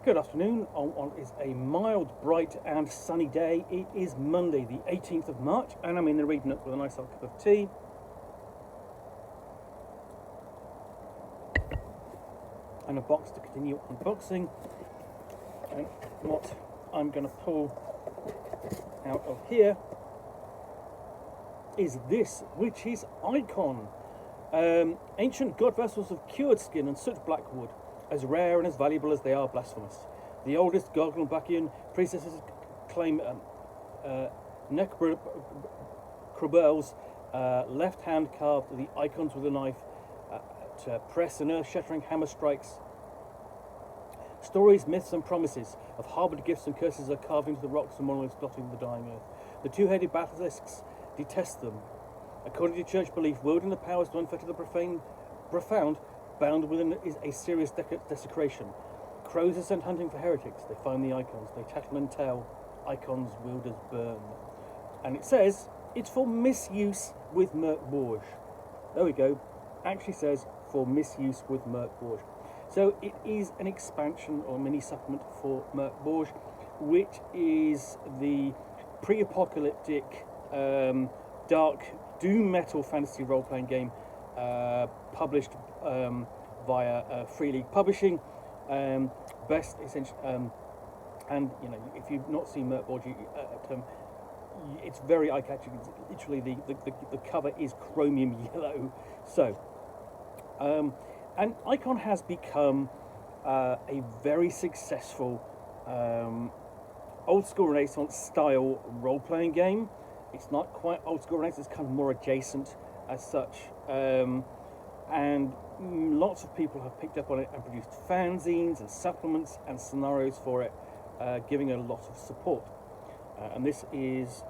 Good afternoon. On is a mild, bright and sunny day. It is Monday the 18th of March and I'm in the reading up with a nice hot cup of tea. And a box to continue unboxing. And what I'm going to pull out of here is this, which is IKHON. Ancient god vessels of cured skin and soot black wood, as rare and as valuable as they are blasphemous. The oldest Gargulbachian priestesses claim Nook left hand carved the icons with a knife to press and earth-shattering hammer strikes. Stories, myths and promises of harboured gifts and curses are carved into the rocks and monoliths dotting the dying earth. The two-headed basilisks detest them. According to church belief, wielding the powers to unfetter the profound, bound within is a serious desecration. Crows are sent hunting for heretics. They find the icons. They tattle and tell. Icons wielders burn. And it says it's for misuse with Mörk Borg. There we go. Actually says for misuse with Mörk Borg. So it is an expansion or mini supplement for Mörk Borg, which is the pre-apocalyptic dark doom metal fantasy role-playing game published via Free League Publishing. Best essentially, and you know, if you've not seen Mörk Borg, it's very eye-catching. Literally, the cover is chromium yellow. So, and IKHON has become a very successful old school Renaissance style role-playing game. It's not quite old school Renaissance; it's kind of more adjacent as such. And lots of people have picked up on it and produced fanzines and supplements and scenarios for it, giving it a lot of support. And this is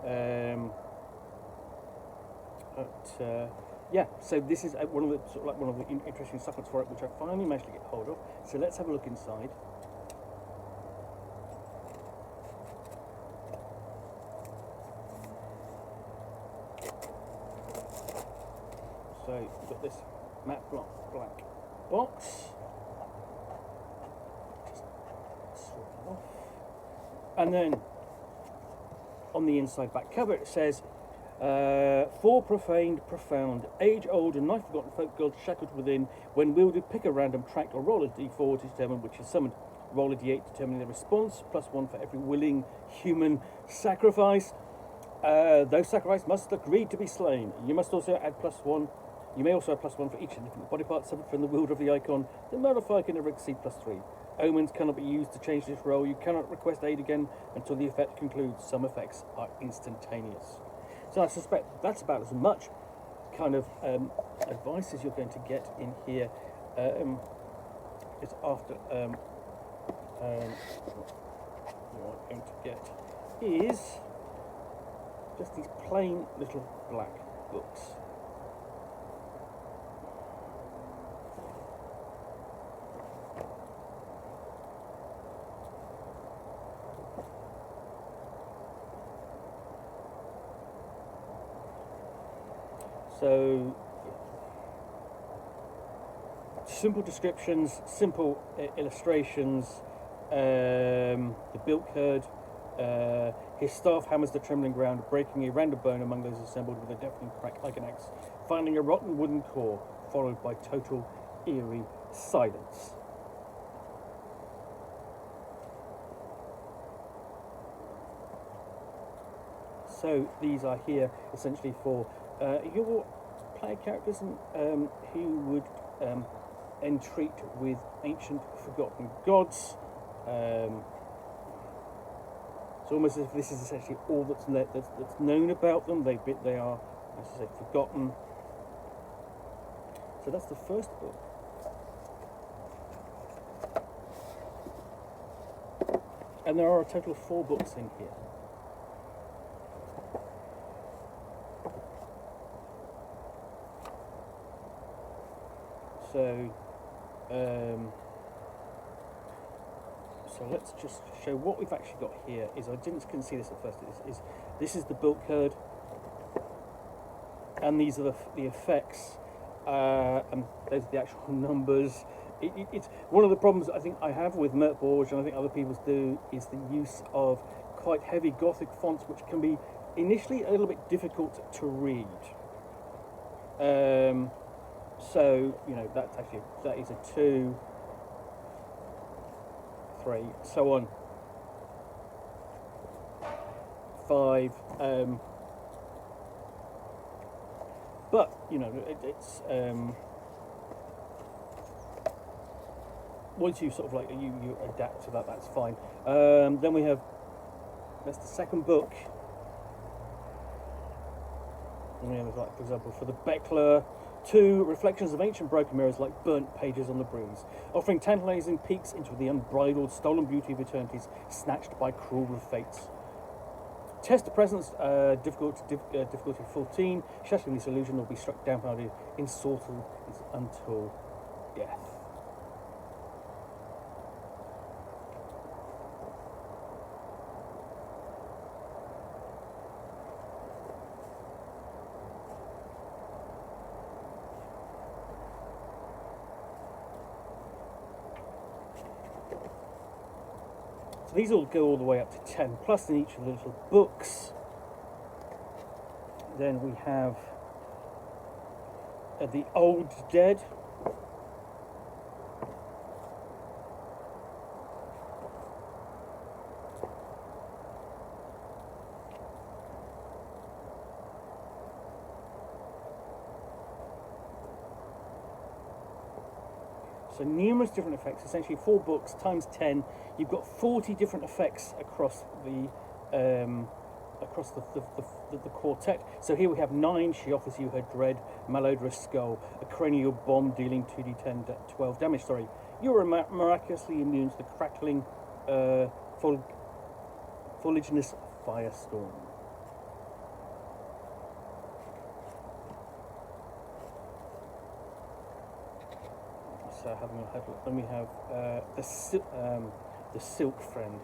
yeah. So this is one of the one of the interesting supplements for it, which I finally managed to get hold of. So let's have a look inside. So you've got this matte black box. Just slip it off. And then on the inside back cover it says, for profaned, profound, age-old and knife-forgotten folk gods shackled within, when wielded, pick a random track or roll a d4 to determine which is summoned. Roll a d8 determining the response, +1 for every willing human sacrifice. Those sacrifices must agree to be slain. You must also add +1. You may also have +1 for each individual body part suffered from the wielder of the icon. The modifier can never exceed +3. Omens cannot be used to change this roll. You cannot request aid again until the effect concludes. Some effects are instantaneous. So I suspect that's about as much kind of advice as you're going to get in here. It's after what you're going to get is just these plain little black books. So, simple descriptions, simple illustrations. The bilk herd, his staff hammers the trembling ground, breaking a random bone among those assembled with a deafening crack like an axe, finding a rotten wooden core, followed by total eerie silence. So these are here essentially for your player characters who would entreat with ancient forgotten gods. It's almost as if this is essentially all that's known about them. They are, as I say, forgotten. So that's the first book. And there are a total of 4 books in here. So let's just show what we've actually got here. I couldn't see this at first. This is the bilk herd, and these are the effects, and those are the actual numbers. it's one of the problems I think I have with Mörk Borg, and I think other people do, is the use of quite heavy Gothic fonts, which can be initially a little bit difficult to read. So you know, that is a 2, 3, so on, 5. But you know, it's once you sort of like you adapt to that, that's fine. Then we have, that's the second book. And we have, like, for example, for the Beckler, 2 reflections of ancient broken mirrors like burnt pages on the breeze, offering tantalizing peeks into the unbridled, stolen beauty of eternities snatched by cruel fates. Test the presence, difficulty 14. Shattering this illusion will be struck down in sorcery until death. So these all go all the way up to 10 plus in each of the little books. Then we have the Old Dead. So numerous different effects, essentially 4 books times 10. You've got 40 different effects across the quartet. So here we have 9. She offers you her dread, malodorous skull, a cranial bomb dealing 2d10 12 damage. Sorry, you are miraculously immune to the crackling, fuliginous firestorm. So then we have the Silk Friend.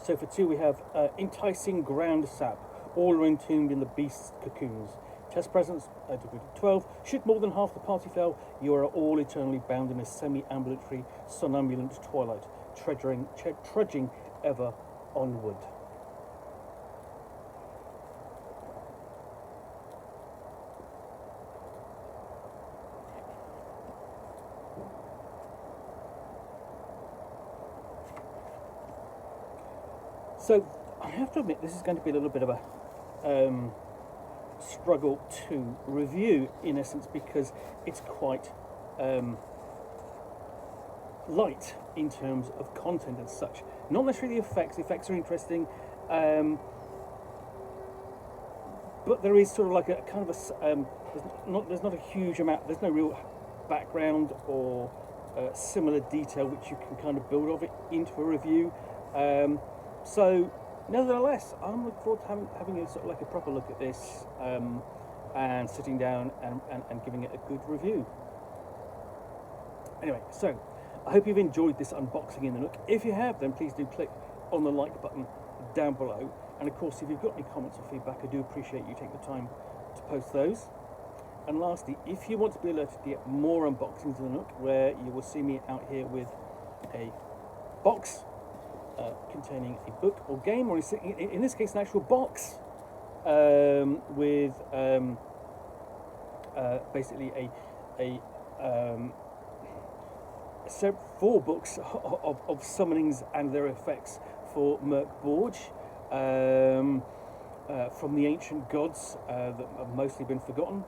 So for 2 we have enticing ground sap. All are entombed in the beast's cocoons. Test presence, difficulty 12. Should more than half the party fail, you are all eternally bound in a semi-ambulatory, somnambulant twilight, trudging ever onward. So I have to admit, this is going to be a little bit of a struggle to review, in essence, because it's quite light in terms of content and such. Not necessarily the effects. The effects are interesting, but there is sort of like a kind of a there's not a huge amount. There's no real background or similar detail which you can kind of build of it into a review. So nevertheless, I'm looking forward to having a sort of like a proper look at this and sitting down and giving it a good review. Anyway, so I hope you've enjoyed this unboxing in the Nook. If you have, then please do click on the like button down below. And of course, if you've got any comments or feedback, I do appreciate you taking the time to post those. And lastly, if you want to be alerted to get more unboxings in the Nook, where you will see me out here with a box containing a book or game, or in this case an actual box with basically so 4 books of summonings and their effects for Mörk Borg, from the ancient gods that have mostly been forgotten,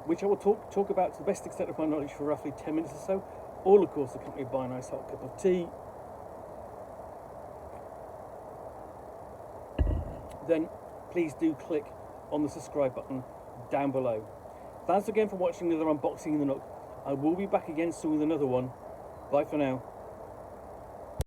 which I will talk about to the best extent of my knowledge for roughly 10 minutes or so, all of course accompanied by a nice hot cup of tea. Then please do click on the subscribe button down below. Thanks again for watching another unboxing in the Nook. I will be back again soon with another one. Bye for now.